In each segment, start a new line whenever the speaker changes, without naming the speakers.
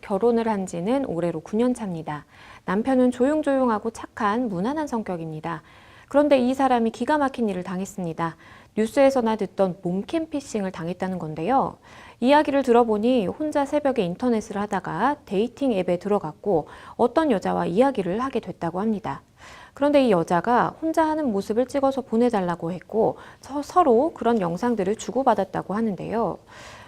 결혼을 한 지는 올해로 9년 차입니다. 남편은 조용조용하고 착한 무난한 성격입니다. 그런데 이 사람이 기가 막힌 일을 당했습니다. 뉴스에서나 듣던 몸캠 피싱을 당했다는 건데요. 이야기를 들어보니 혼자 새벽에 인터넷을 하다가 데이팅 앱에 들어갔고 어떤 여자와 이야기를 하게 됐다고 합니다. 그런데 이 여자가 혼자 하는 모습을 찍어서 보내달라고 했고 서로 그런 영상들을 주고받았다고 하는데요.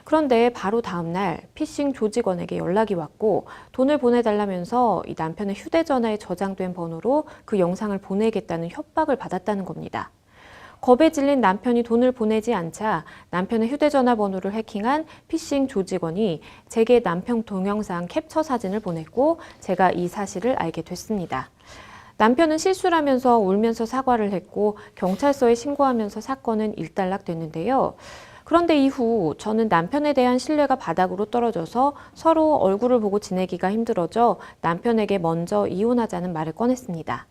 그런데 바로 다음 날 피싱 조직원에게 연락이 왔고 돈을 보내달라면서 이 남편의 휴대전화에 저장된 번호로 그 영상을 보내겠다는 협박을 받았다는 겁니다. 겁에 질린 남편이 돈을 보내지 않자 남편의 휴대전화 번호를 해킹한 피싱 조직원이 제게 남편 동영상 캡처 사진을 보냈고 제가 이 사실을 알게 됐습니다. 남편은 실수라면서 울면서 사과를 했고 경찰서에 신고하면서 사건은 일단락됐는데요. 그런데 이후 저는 남편에 대한 신뢰가 바닥으로 떨어져서 서로 얼굴을 보고 지내기가 힘들어져 남편에게 먼저 이혼하자는 말을 꺼냈습니다.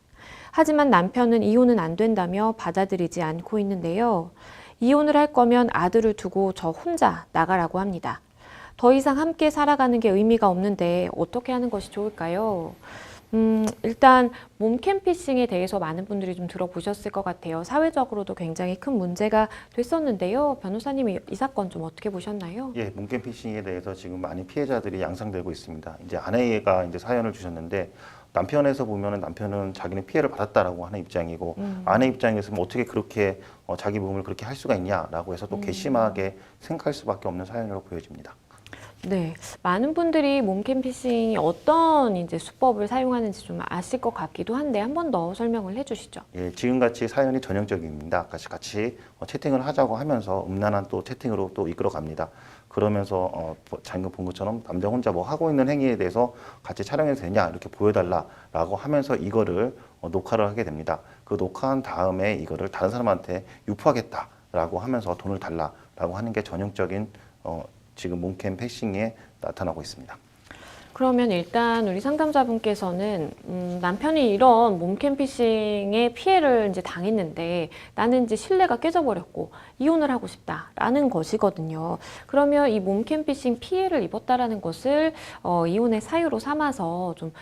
하지만 남편은 이혼은 안 된다며 받아들이지 않고 있는데요. 이혼을 할 거면 아들을 두고 저 혼자 나가라고 합니다. 더 이상 함께 살아가는 게 의미가 없는데 어떻게 하는 것이 좋을까요? 일단 몸캠 피싱에 대해서 많은 분들이 좀 들어보셨을 것 같아요. 사회적으로도 굉장히 큰 문제가 됐었는데요. 변호사님이 이 사건 좀 어떻게 보셨나요?
예, 몸캠 피싱에 대해서 지금 많은 피해자들이 양상되고 있습니다. 이제 아내가 이제 사연을 주셨는데 남편에서 보면은 남편은 자기는 피해를 받았다라고 하는 입장이고 아내 입장에서는 어떻게 그렇게 자기 몸을 그렇게 할 수가 있냐라고 해서 또 괘씸하게 생각할 수밖에 없는 사연으로 보여집니다.
네, 많은 분들이 몸캠 피싱이 어떤 이제 수법을 사용하는지 좀 아실 것 같기도 한데 한 번 더 설명을 해주시죠.
예, 지금같이 사연이 전형적입니다. 같이 채팅을 하자고 하면서 음란한 또 채팅으로 또 이끌어갑니다. 그러면서 방금 본 것처럼 남자 혼자 뭐 하고 있는 행위에 대해서 같이 촬영해도 되냐 이렇게 보여달라라고 하면서 이거를 녹화를 하게 됩니다. 그 녹화한 다음에 이거를 다른 사람한테 유포하겠다라고 하면서 돈을 달라라고 하는 게 전형적인 지금 몸캠 피싱에 나타나고 있습니다.
그러면 일단 우리 상담자분께서는 남편이 이런 몸캠 피싱의 피해를 이제 당했는데 나는 이제 신뢰가 깨져버렸고 이혼을 하고 싶다라는 것이거든요. 그러면 이 몸캠 피싱 피해를 입었다라는 것을 이혼의 사유로 삼아서 좀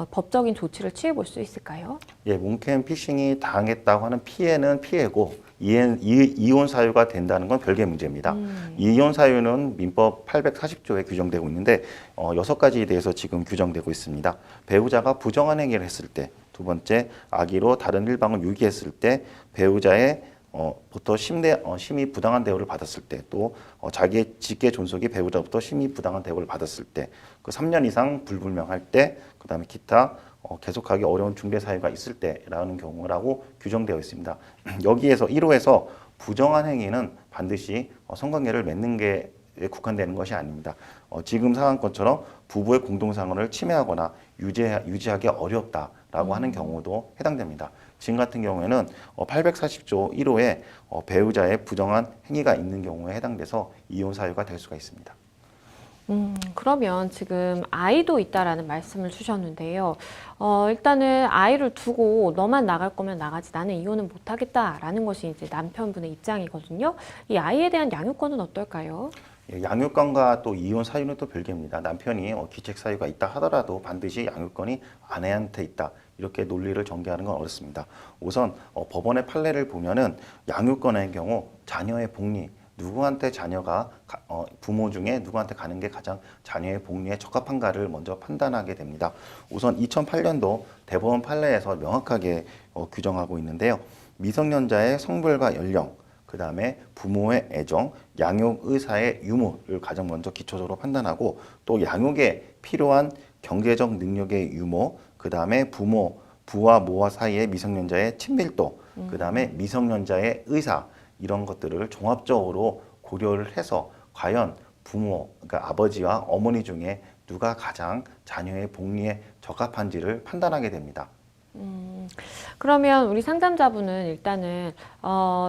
법적인 조치를 취해 볼 수 있을까요?
예, 몸캠 피싱이 당했다고 하는 피해는 피해고 이혼 사유가 된다는 건 별개의 문제입니다. 이혼 사유는 민법 840조에 규정되고 있는데 6가지에 대해서 지금 규정되고 있습니다. 배우자가 부정한 행위를 했을 때, 두 번째 악의로 다른 일방을 유기했을 때, 배우자의 부터 심히 부당한 대우를 받았을 때, 또 자기의 직계 존속이 배우자부터 심히 부당한 대우를 받았을 때, 그 3년 이상 불분명할 때, 그 다음에 기타 계속하기 어려운 중대 사유가 있을 때라는 경우라고 규정되어 있습니다. 여기에서 1호에서 부정한 행위는 반드시 성관계를 맺는 게 국한되는 것이 아닙니다. 지금 상황권처럼 부부의 공동생활을 침해하거나 유지하기 어렵다라고 하는 경우도 해당됩니다. 지금 같은 경우에는 840조 1호에 배우자의 부정한 행위가 있는 경우에 해당돼서 이혼 사유가 될 수가 있습니다.
그러면 지금 아이도 있다라는 말씀을 주셨는데요. 일단은 아이를 두고 너만 나갈 거면 나가지 나는 이혼은 못 하겠다라는 것이 이제 남편분의 입장이거든요. 이 아이에 대한 양육권은 어떨까요?
예, 양육권과 또 이혼 사유는 또 별개입니다. 남편이 기책 사유가 있다 하더라도 반드시 양육권이 아내한테 있다. 이렇게 논리를 전개하는 건 어렵습니다. 우선 법원의 판례를 보면은 양육권의 경우 자녀의 복리, 누구한테 자녀가 부모 중에 누구한테 가는 게 가장 자녀의 복리에 적합한가를 먼저 판단하게 됩니다. 우선 2008년도 대법원 판례에서 명확하게 규정하고 있는데요. 미성년자의 성별과 연령, 그 다음에 부모의 애정, 양육 의사의 유무를 가장 먼저 기초적으로 판단하고 또 양육에 필요한 경제적 능력의 유무, 그 다음에 부와 모와 사이의 미성년자의 친밀도, 그 다음에 미성년자의 의사, 이런 것들을 종합적으로 고려를 해서 과연 부모, 그러니까 아버지와 어머니 중에 누가 가장 자녀의 복리에 적합한지를 판단하게 됩니다.
그러면 우리 상담자분은 일단은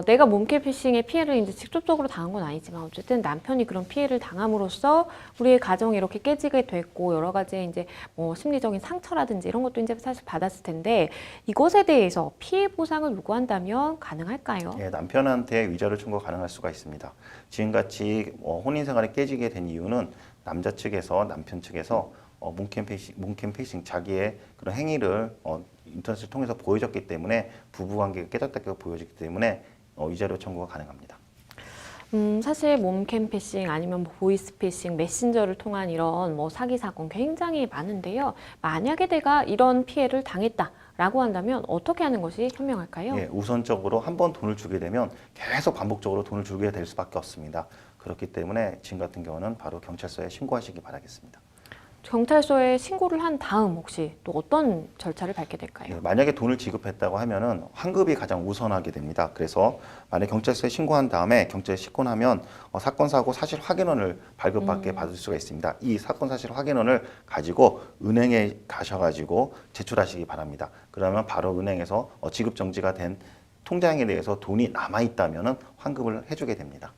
내가 몸캠 피싱의 피해를 이제 직접적으로 당한 건 아니지만 어쨌든 남편이 그런 피해를 당함으로써 우리의 가정이 이렇게 깨지게 됐고 여러 가지 이제 뭐 심리적인 상처라든지 이런 것도 이제 사실 받았을 텐데 이것에 대해서 피해 보상을 요구한다면 가능할까요?
예, 남편한테 위자료 청구 가능할 수가 있습니다. 지금같이 혼인 생활이 깨지게 된 이유는 남자 측에서 남편 측에서 몽캠피싱 자기의 그런 행위를 인터넷을 통해서 보여줬기 때문에 부부관계가 깨졌다고 보여졌기 때문에 위자료 청구가 가능합니다.
사실 몸캠피싱 아니면 뭐 보이스피싱, 메신저를 통한 이런 뭐 사기 사건 굉장히 많은데요. 만약에 내가 이런 피해를 당했다라고 한다면 어떻게 하는 것이 현명할까요?
예, 우선적으로 한 번 돈을 주게 되면 계속 반복적으로 돈을 주게 될 수밖에 없습니다. 그렇기 때문에 지금 같은 경우는 바로 경찰서에 신고하시기 바라겠습니다.
경찰서에 신고를 한 다음 혹시 또 어떤 절차를 밟게 될까요?
예, 만약에 돈을 지급했다고 하면은 환급이 가장 우선하게 됩니다. 그래서 만약 경찰서에 신고한 다음에 경찰에 신고하면 사건 사고 사실 확인원을 발급받게 받을 수가 있습니다. 이 사건 사실 확인원을 가지고 은행에 가셔가지고 제출하시기 바랍니다. 그러면 바로 은행에서 지급 정지가 된 통장에 대해서 돈이 남아 있다면은 환급을 해주게 됩니다.